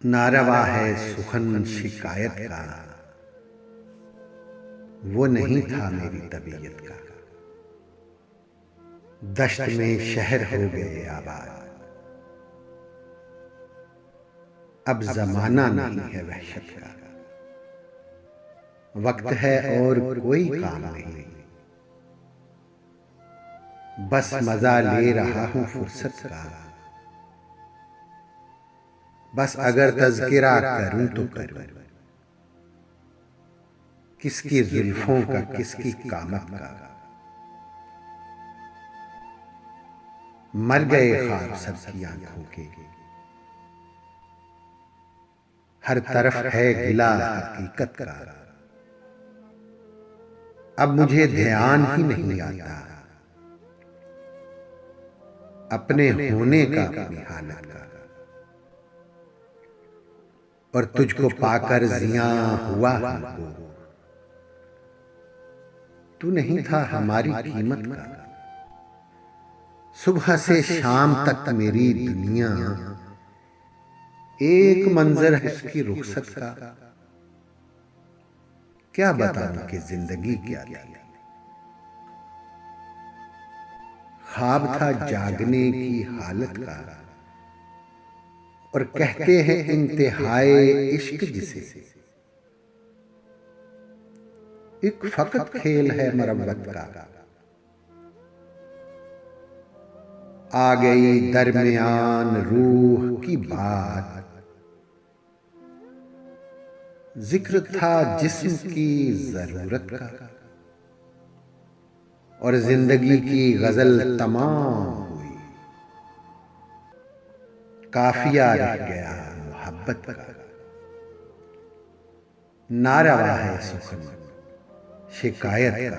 नारवा है सुखन शिकायत का, वो नहीं था मेरी तबीयत का। दश्त में शहर हो गए आबाद, अब जमाना नहीं है वहशत का। वक्त है और कोई काम नहीं, बस मजा ले रहा हूं फुर्सत का। बस अगर तज़किरा करूं तो करूं, किसकी जुल्फों का किसकी कामत का। मर गए ख्वाब सबकी आंखों के, हर तरफ है गिला हकीकत का। अब मुझे ध्यान ही नहीं आता अपने होने का अपनी हालत का। और तुझको पाकर जियां हुआ हमको, तू नहीं था हमारी कीमत का। सुबह से शाम तक मेरी दुनिया एक मंजर है इसकी रुखसत का। क्या बताऊं कि जिंदगी क्या थी। ख्वाब था जागने की हालत का, और कहते हैं इंतहाए इश्क जिसे। एक फकत खेल है मरम्मत का, आ गई दरमियान रूह की बात। जिक्र था जिस्म की जरूरत का, और जिंदगी की गजल तमाम हुई। काफिया रह गया मोहब्बत का। नारवा है सुखन शिकायत का,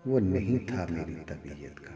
वो नहीं था मेरी तबीयत का।